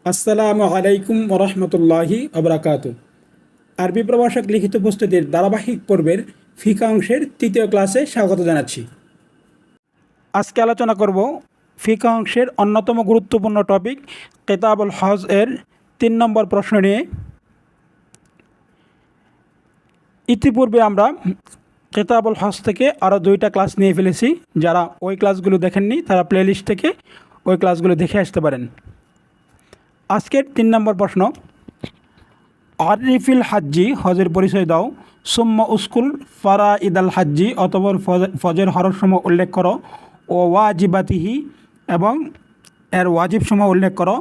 আসসালামু আলাইকুম ওরহমতুল্লাহি আবরাকাতু। আরবি প্রভাষক লিখিত প্রস্তুতির ধারাবাহিক পর্বের ফিকা অংশের তৃতীয় ক্লাসে স্বাগত জানাচ্ছি। আজকে আলোচনা করব ফিকা অংশের অন্যতম গুরুত্বপূর্ণ টপিক কিতাবুল হজ এর 3 নম্বর প্রশ্ন নিয়ে। ইতিপূর্বে আমরা কিতাবুল হজ থেকে আরও 2টা ক্লাস নিয়ে ফেলেছি। যারা ওই ক্লাসগুলো দেখেননি তারা প্লেলিস্ট থেকে ওই ক্লাসগুলো দেখে আসতে পারেন। আজকের 3 নম্বর প্রশ্ন, আরিফিল হাজ্জি, হজের পরিচয় দাও। সুম্মা উস্কুল ফারা ইদাল হাজ্জি, অতঃপর ফজের হরফসমূহ উল্লেখ করো। ও ওয়াজিবাতিহি, এবং এর ওয়াজিবসমূহ উল্লেখ করো।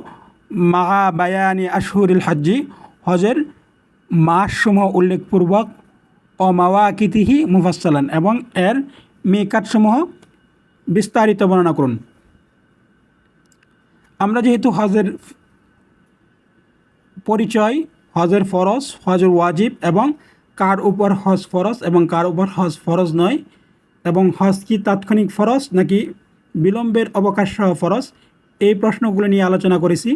মা বায়ানি আশহুরিল হাজ্জি, হজের মাসসমূহ উল্লেখপূর্বক। ও মাওয়াকিতিহি মুফাসসালান, এবং এর মিকাতসমূহ বিস্তারিত বর্ণনা করুন। আমরা যেহেতু হজের পরিচয়, হজের ফরজ, হজের ওয়াজিব, এবং কার উপর হজ ফরজ এবং কার উপর হজ ফরজ নয়, এবং হজ কি তাৎক্ষণিক ফরজ নাকি বিলম্বের অবকাশ সহ ফরজ, এই প্রশ্নগুলো নিয়ে আলোচনা করেছি।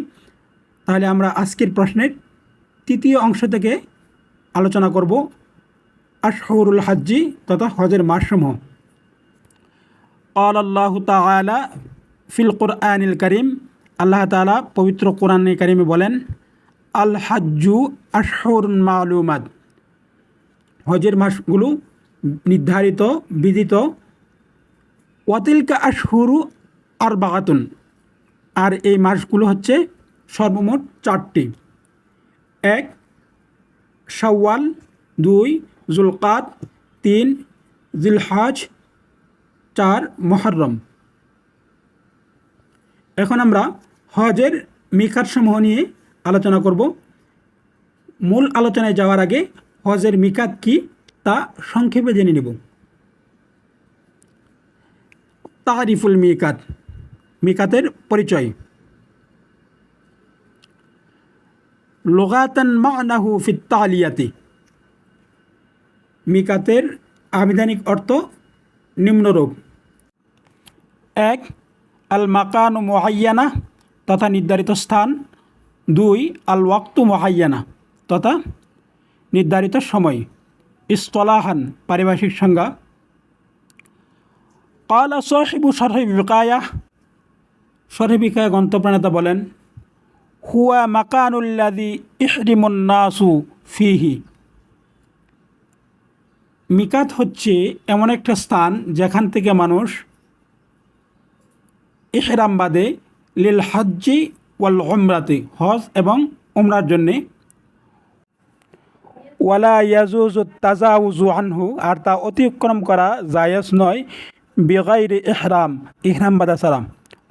তাহলে আমরা আজকের প্রশ্নের তৃতীয় অংশ থেকে আলোচনা করব আশহুরুল হাজ্জি তথা হজের মাসসমূহ। ক্বাল আল্লাহু তাআলা ফিল কুরআনিল কারীম, আল্লাহ তাআলা পবিত্র কোরআনে কারিমে বলেন, আল হাজ্জু আশহুরুন মালুমাত, হজের মাসগুলো নির্ধারিত, বিদিত। ওয়াতিলকা আশহুরু আরবাআতুন, আর এই মাসগুলো হচ্ছে সর্বমোট 4টি। 1 শাওয়াল, 2 যুলকাদ, 3 জিলহজ, 4 মুহররম। এখন আমরা হজের মিকাতসমূহ নিয়ে আলোচনা করব। মূল আলোচনায় যাওয়ার আগে হজের মিকাত কি তা সংক্ষেপে জেনে নেব। তারিফুল মিকাত, মিকাতের পরিচয়। লুগাতান মা'নাহু ফিত তালিয়াতি, মিকাতের আবিধানিক অর্থ নিম্নরূপ। 1 আল মাকানু মুআয়্যানা, তথা নির্ধারিত স্থান। 2 আল ওয়াক্তু মুআয়্যানা, তথা নির্ধারিত সময়। ইসতলাহান, পারিভাষিক সংজ্ঞা। ক্বালা সাহিবু শরহি বিকায়া, শরহি বিকায়া গ্রন্থপ্রণেতা বলেন, হুয়া মাকানুল্লাযী ইহরিমুন নাসু ফিহি, মিকাত হচ্ছে এমন একটা স্থান যেখান থেকে মানুষ ইহরাম বাঁধে, লিল হজ্জি ওয়াল উমরাতি, হজ এবং উমরার জন্যে। ওয়ালা ইয়াজুজু তাজাউজু আনহু, আর তা অতিক্রম করা জায়েজ নয়। বিগাইরি ইহরাম, ইহরাম বাঁধা ছাড়া।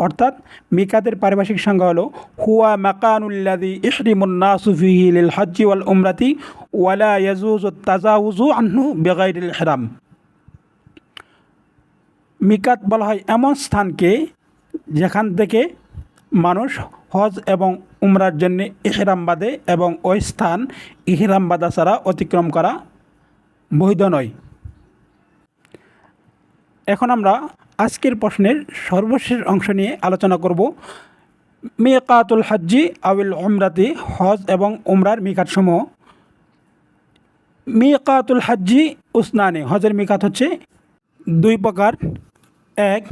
অর্থাৎ মিকাতের পারিভাষিক সংজ্ঞা হলো, হুয়া মাকানুল্লাযী ইহরিমুন নাসু ফিহি লিল হজ্জি ওয়াল উমরাতি ওয়ালা ইয়াজুজু তাজাউজু আনহু বিগাইরিল ইহরাম। মিকাত বলা হয় এমন স্থানকে যেখান থেকে মানুষ হজ এবং উমরার জন্য ইহরাম বাঁধে, এবং ওই স্থান ইহরাম বাঁধা ছাড়া অতিক্রম করা বৈধ নয়। এখন আমরা আজকের প্রশ্নের সর্বশেষ অংশ নিয়ে আলোচনা করব। মিকাতুল হাজ্জি আউল উমরাতি, হজ এবং উমরার মিকাতসমূহ। মিকাতুল হাজ্জি উসনানি, হজের মিকাত হচ্ছে 2 প্রকার। 1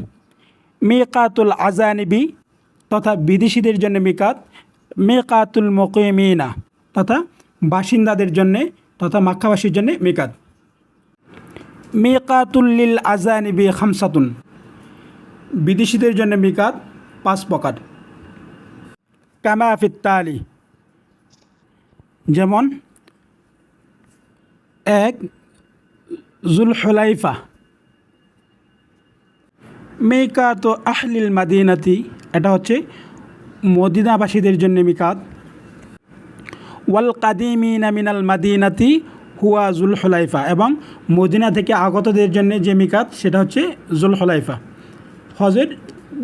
মিকাতুল আজানিবি, তথা বিদেশিদের জন্য মিকাত। মিকাতুল মুকিমিনা, তথা বাসিন্দাদের জন্য তথা মক্কাবাসীর জন্য মিকাত। মিকাতুল লিল আজানিবি খামসাতুন, বিদেশিদের জন্য মিকাত 5 প্রকার। কামা ফিত তালি, যেমন 1 যুলহুলাইফা। মিকাতু আহলিল মাদিনাতি, এটা হচ্ছে মদিনাবাসীদের জন্য মিকাত। ওয়াল কাদিমিনা মিনাল মাদিনাতি হুয়া যুলহুলাইফা, এবং মদিনা থেকে আগতদের জন্য যে মিকাত সেটা হচ্ছে যুলহুলাইফা। হজের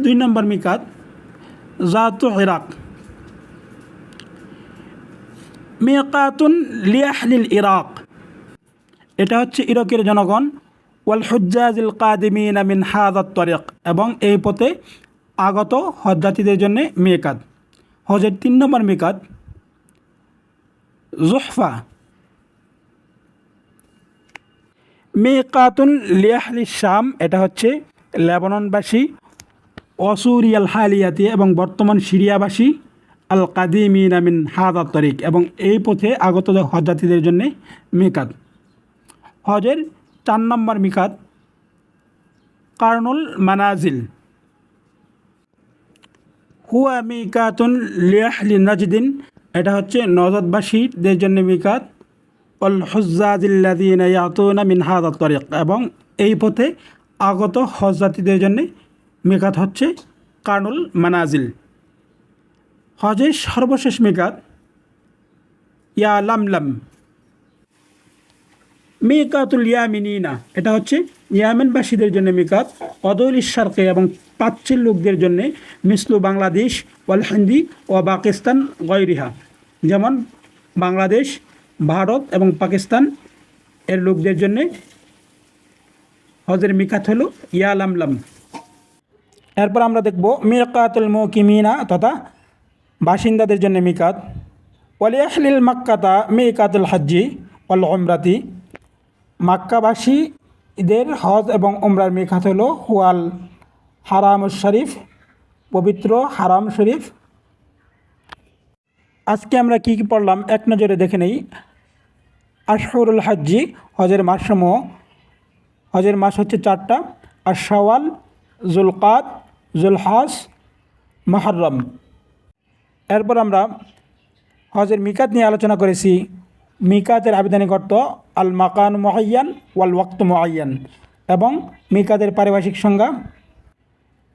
2 নম্বর মিকাত জাতু ইরাক। মিকাতুন লিআহলিল ইরাক, এটা হচ্ছে ইরাকের জনগণ। ওয়াল হুজ্জাজিল কাদিমিনা মিন হাযাত তরিক, এবং এই পথে আগত হজযাত্রীদের জন্য মিকাত। হজের 3 নম্বর মিকাত জুহফা। মিকাতুন লিয়াহলি শাম, এটা হচ্ছে লেবাননবাসী, অসুরিয়াল হালিয়াতি এবং বর্তমান সিরিয়াবাসী, আল কাদিমিন মিন হাদা তরিক, এবং এই পথে আগত হজযাত্রীদের জন্য মিকাত। হজের 4 নম্বর মিকাত কারনুল মানাজিল। হুয়া মিকাতুন লিয়াহলি নাজদিন, এটা হচ্ছে নজদবাসীদের জন্য মিকাত। অল হুজ্জাজিল্লাযীনা ইয়াতুনা মিন হাদা তরিক, এবং এই পথে আগত হজযাত্রীদের জন্য মিকাত হচ্ছে কারনুল মানাজিল। হজের সর্বশেষ মিকাত ইয়া লামলাম। মিকাতুল ইয়ামিনিনা, এটা হচ্ছে ইয়ামেনবাসীদের জন্য মিকাত। অদৌল শারকে, এবং প্রাচ্যের লোকদের জন্য মিসলু বাংলাদেশ ওয়াল হিন্দি ও পাকিস্তান গৈরিহা, যেমন বাংলাদেশ, ভারত এবং পাকিস্তান এর লোকদের জন্য হজের মিকাত হলো ইয়া লামলাম। এরপর আমরা দেখব মিকাতুল মুকিমিনা, তথা বাসিন্দাদের জন্য মিকাত। ওয়ালিয়াহলিল মাক্কাতা মিকাতুল হজ্জি ওয়াল উমরাতি, মাক্কাবাসীদের হজ এবং উমরার মিকাত হলো হুয়াল হারামুশ শরীফ, পবিত্র হারাম শরীফ। আজকে আমরা কি কি পড়লাম এক নজরে দেখে নেই। আশহুরুল হজ্জি, হজের মাসসমূহ। হজের মাস হচ্ছে 4টা, আর শাওয়াল, জুলকাদ, জুলহাজ, মুহররম। এরপর আমরা হজের মিকাত নিয়ে আলোচনা করেছি। মিকাতের আবিধানিক অর্থ আল মাকান মুআয়্যান ওয়াল ওয়াক্ত মুআয়্যান, এবং মিকাতের পারিভাষিক সংজ্ঞা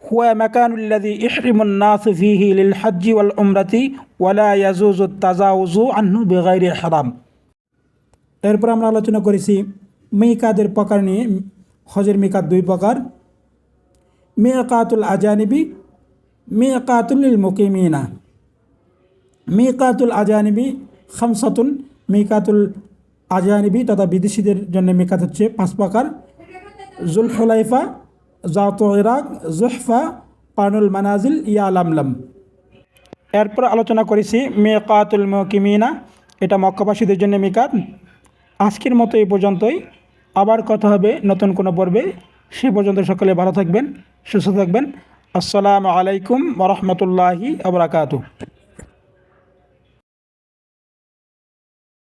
হুয়া মাকানুল্লাযী ইহরিমুন নাসু ফীহি লিল হজ্জি ওয়াল উমরাতি ওয়ালা ইয়াজুজু তাজাউযু আনহু বিগাইরি ইহরাম। এরপর আমরা আলোচনা করেছি মিকাতের প্রকার নিয়ে। হজের মিকাত 2 প্রকার, মিকাতুল আজানিবি, মিকাতুল লিল মুকিমিনা। মিকাতুল আজানিবি খামসাতুন, মিকাতুল আজানিবি তথা বিদেশিদের জন্য মিকাত হচ্ছে 5 প্রকার। জুলহুলাইফা, জাতু ইরাক, জুহফা, কারনুল মানাজিল, ইয়া লামলাম। এরপর আলোচনা করেছি মিকাতুল মুকিমিনা, এটা মক্কাবাসীদের জন্য মিকাত। আজকের মতো এই পর্যন্তই, আবার কথা হবে নতুন কোনো পর্বে। সে পর্যন্ত সকলে ভালো থাকবেন, সুস্থ থাকবেন। আসসালামু আলাইকুম ওয়া রাহমাতুল্লাহি ওয়া বারাকাতুহু।